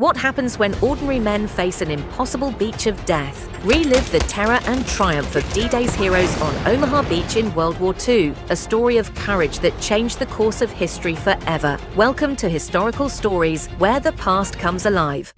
What happens when ordinary men face an impossible beach of death? Relive the terror and triumph of D-Day's heroes on Omaha Beach in World War II, a story of courage that changed the course of history forever. Welcome to Historical Stories, where the past comes alive.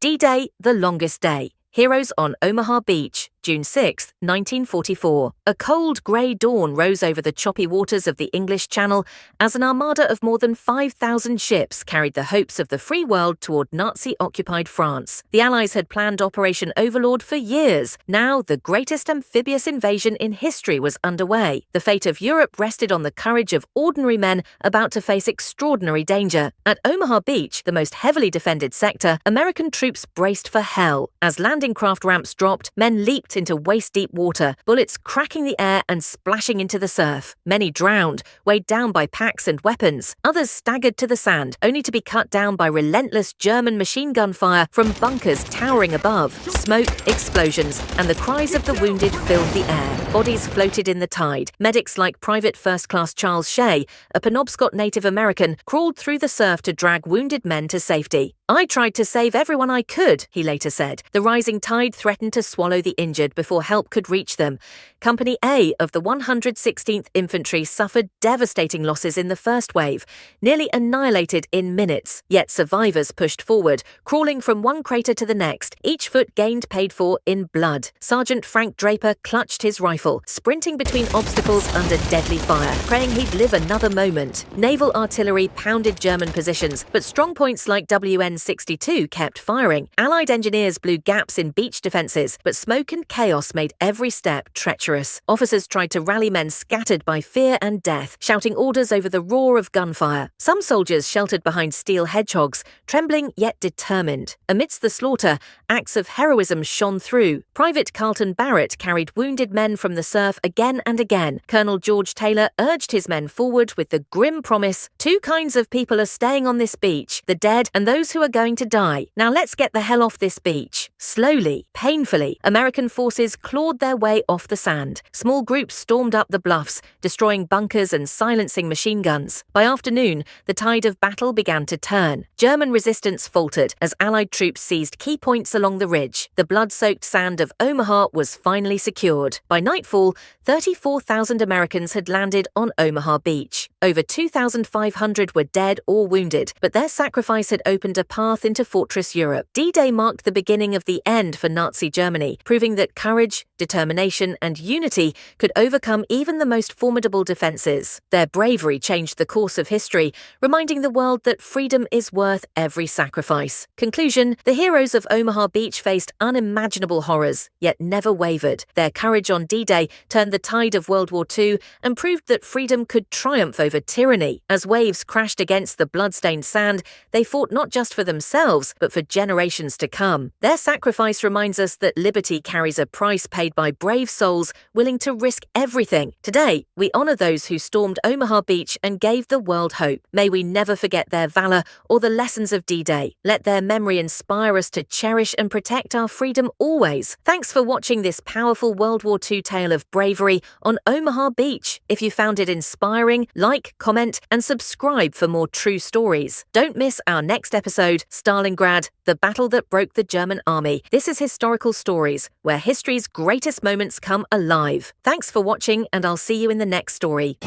D-Day, the longest day. Heroes on Omaha Beach, June 6, 1944. A cold, grey dawn rose over the choppy waters of the English Channel as an armada of more than 5,000 ships carried the hopes of the free world toward Nazi-occupied France. The Allies had planned Operation Overlord for years. Now, the greatest amphibious invasion in history was underway. The fate of Europe rested on the courage of ordinary men about to face extraordinary danger. At Omaha Beach, the most heavily defended sector, American troops braced for hell. As landing craft ramps dropped, men leaped into waist-deep water, bullets cracking the air and splashing into the surf. Many drowned, weighed down by packs and weapons. Others staggered to the sand, only to be cut down by relentless German machine gun fire from bunkers towering above. Smoke, explosions, and the cries of the wounded filled the air. Bodies floated in the tide. Medics like Private First Class Charles Shay, a Penobscot Native American, crawled through the surf to drag wounded men to safety. "I tried to save everyone I could," he later said. The rising tide threatened to swallow the injured before help could reach them. Company A of the 116th Infantry suffered devastating losses in the first wave, nearly annihilated in minutes. Yet survivors pushed forward, crawling from one crater to the next, each foot gained paid for in blood. Sergeant Frank Draper clutched his rifle, sprinting between obstacles under deadly fire, praying he'd live another moment. Naval artillery pounded German positions, but strongpoints like WN-62 kept firing. Allied engineers blew gaps in beach defenses, but smoke and chaos made every step treacherous. Officers tried to rally men scattered by fear and death, shouting orders over the roar of gunfire. Some soldiers sheltered behind steel hedgehogs, trembling yet determined. Amidst the slaughter, acts of heroism shone through. Private Carlton Barrett carried wounded men from the surf again and again. Colonel George Taylor urged his men forward with the grim promise, "Two kinds of people are staying on this beach, the dead and those who are going to die. Now let's get the hell off this beach." Slowly, painfully, American forces clawed their way off the sand. Small groups stormed up the bluffs, destroying bunkers and silencing machine guns. By afternoon, the tide of battle began to turn. German resistance faltered as Allied troops seized key points along the ridge. The blood-soaked sand of Omaha was finally secured. By nightfall, 34,000 Americans had landed on Omaha Beach. Over 2,500 were dead or wounded, but their sacrifice had opened a path into Fortress Europe. D-Day marked the beginning of the end for Nazi Germany, proving that courage, determination, and unity could overcome even the most formidable defenses. Their bravery changed the course of history, reminding the world that freedom is worth every sacrifice. Conclusion: the heroes of Omaha Beach faced unimaginable horrors, yet never wavered. Their courage on D-Day turned the tide of World War II and proved that freedom could triumph over tyranny. As waves crashed against the blood-stained sand, they fought not just for themselves, but for generations to come. Their sacrifice reminds us that liberty carries a price paid by brave souls willing to risk everything. Today, we honor those who stormed Omaha Beach and gave the world hope. May we never forget their valor or the lessons of D-Day. Let their memory inspire us to cherish and protect our freedom always. Thanks for watching this powerful World War II tale of bravery on Omaha Beach. If you found it inspiring, like, comment, and subscribe for more true stories. Don't miss our next episode, Stalingrad, the battle that broke the German army. This is Historical Stories, where history's greatest moments come alive. Thanks for watching, and I'll see you in the next story.